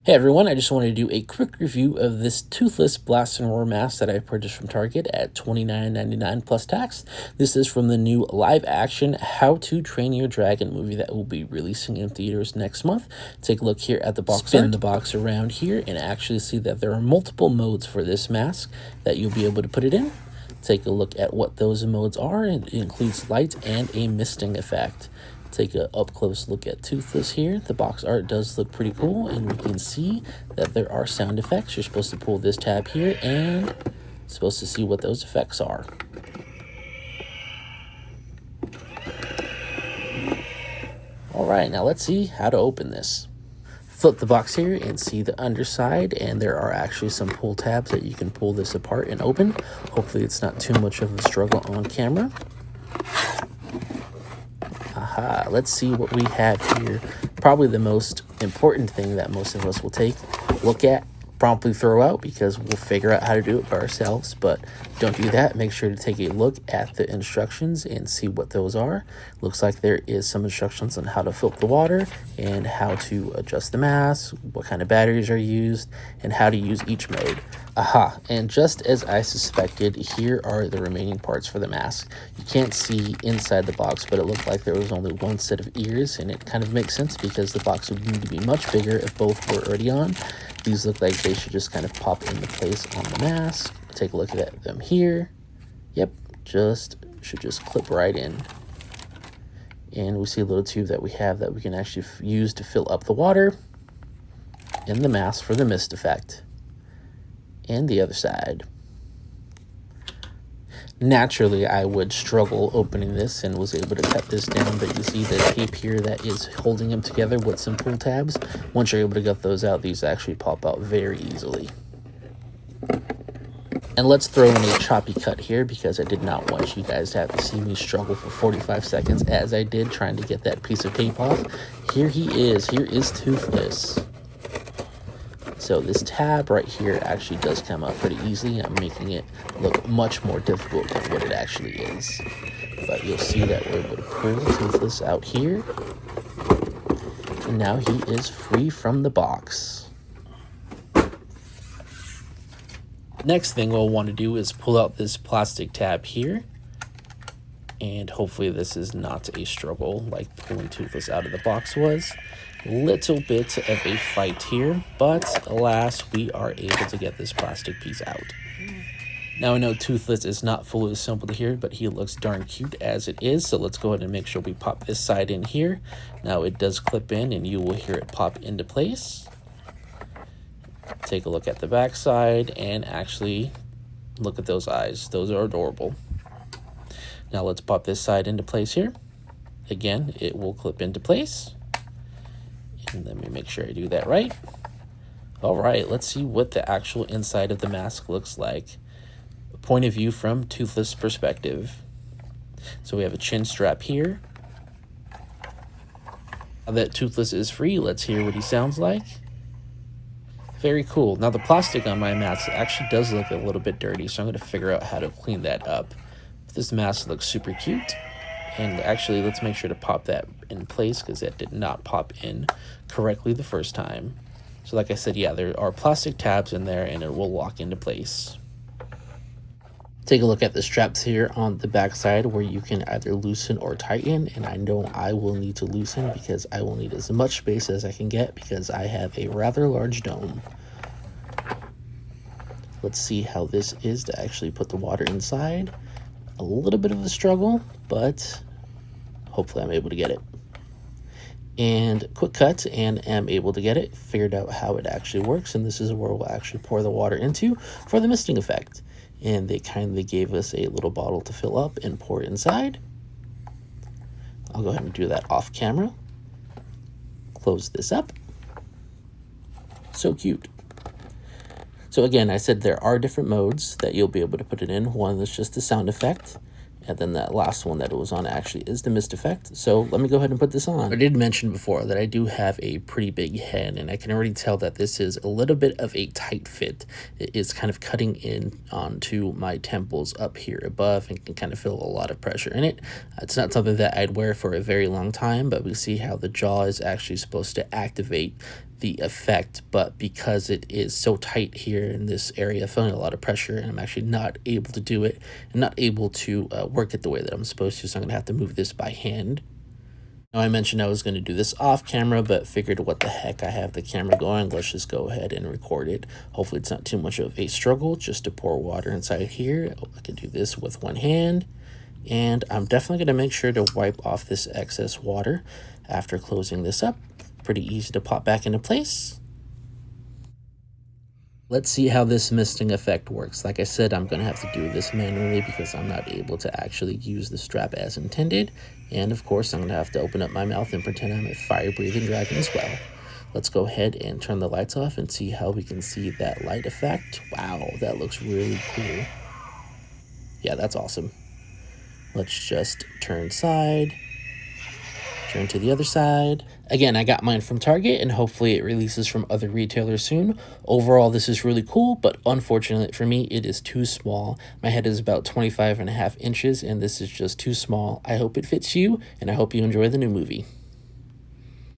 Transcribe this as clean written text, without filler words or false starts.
Hey everyone, I just wanted to do a quick review of this Toothless Blast and Roar mask that I purchased from Target at $29.99 plus tax. This is from the new live-action How to Train Your Dragon movie that will be releasing in theaters next month. Take a look here at the box. Spin the box around here and actually see that there are multiple modes for this mask that you'll be able to put it in. Take a look at what those modes are. It includes light and a misting effect. Take a up-close look at Toothless here. The box art does look pretty cool, and we can see that there are sound effects. You're supposed to pull this tab here and supposed to see what those effects are. All right, now let's see how to open this. Flip the box here and see the underside, and there are actually some pull tabs that you can pull this apart and open. Hopefully it's not too much of a struggle on camera. Aha, let's see what we have here. Probably the most important thing that most of us will look at, promptly throw out, because we'll figure out how to do it by ourselves. But don't do that. Make sure to take a look at the instructions and see what those are. Looks like there is some instructions on how to fill up the water and how to adjust the mask, what kind of batteries are used, and how to use each mode. Aha, and just as I suspected, here are the remaining parts for the mask. You can't see inside the box, but it looked like there was only one set of ears, and it kind of makes sense because the box would need to be much bigger if both were already on. These look like they should just kind of pop into place on the mask. Take a look at them here. Yep, should just clip right in. And we see a little tube that we have that we can actually use to fill up the water in the mask for the mist effect. And the other side. Naturally, I would struggle opening this and was able to cut this down, but you see the tape here that is holding them together with some pull tabs. Once you're able to get those out, these actually pop out very easily. And let's throw in a choppy cut here because I did not want you guys to have to see me struggle for 45 seconds as I did trying to get that piece of tape off. Here he is. Here is Toothless. So this tab right here actually does come out pretty easily. I'm making it look much more difficult than what it actually is. But you'll see that we're able to pull Toothless out here. And now he is free from the box. Next thing we'll want to do is pull out this plastic tab here. And hopefully this is not a struggle like pulling Toothless out of the box was. Little bit of a fight here, but alas, we are able to get this plastic piece out. Now I know Toothless is not fully assembled here, but he looks darn cute as it is, so let's go ahead and make sure we pop this side in here. Now it does clip in and you will hear it pop into place. Take a look at the back side and actually look at those eyes. Those are adorable. Now let's pop this side into place here. Again, it will clip into place. And let me make sure I do that right. All right, let's see what the actual inside of the mask looks like. A point of view from Toothless perspective. So we have a chin strap here. Now that Toothless is free, let's hear what he sounds like. Very cool. Now the plastic on my mask actually does look a little bit dirty, so I'm going to figure out how to clean that up. But this mask looks super cute. And actually, let's make sure to pop that in place because that did not pop in correctly the first time. So like I said, yeah, there are plastic tabs in there and it will lock into place. Take a look at the straps here on the back side where you can either loosen or tighten. And I know I will need to loosen because I will need as much space as I can get because I have a rather large dome. Let's see how this is to actually put the water inside. A little bit of a struggle, but hopefully I'm able to get it. And quick cut, and am able to get it. Figured out how it actually works, and this is where we'll actually pour the water into for the misting effect. And they kindly gave us a little bottle to fill up and pour inside. I'll go ahead and do that off camera. Close this up. So cute. So again, I said there are different modes that you'll be able to put it in. One is just the sound effect. And then that last one that it was on actually is the mist effect. So let me go ahead and put this on. I did mention before that I do have a pretty big head, and I can already tell that this is a little bit of a tight fit. It is kind of cutting in onto my temples up here above and can kind of feel a lot of pressure in it. It's not something that I'd wear for a very long time, but we see how the jaw is actually supposed to activate the effect, but because it is so tight here in this area, feeling a lot of pressure, and I'm actually not able to do it and not able to work it the way that I'm supposed to, so I'm gonna have to move this by hand. Now, I mentioned I was going to do this off camera, but figured what the heck, I have the camera going. Let's just go ahead and record it. Hopefully it's not too much of a struggle just to pour water inside here. I can do this with one hand. And I'm definitely going to make sure to wipe off this excess water after closing this up. Pretty easy to pop back into place. Let's see how this misting effect works. Like I said, I'm going to have to do this manually because I'm not able to actually use the strap as intended. And of course, I'm going to have to open up my mouth and pretend I'm a fire-breathing dragon as well. Let's go ahead and turn the lights off and see how we can see that light effect. Wow, that looks really cool. Yeah, that's awesome. Let's just turn side. Turn to the other side. Again, I got mine from Target, and hopefully it releases from other retailers soon. Overall, this is really cool, but unfortunately for me, it is too small. My head is about 25.5 inches, and this is just too small. I hope it fits you, and I hope you enjoy the new movie.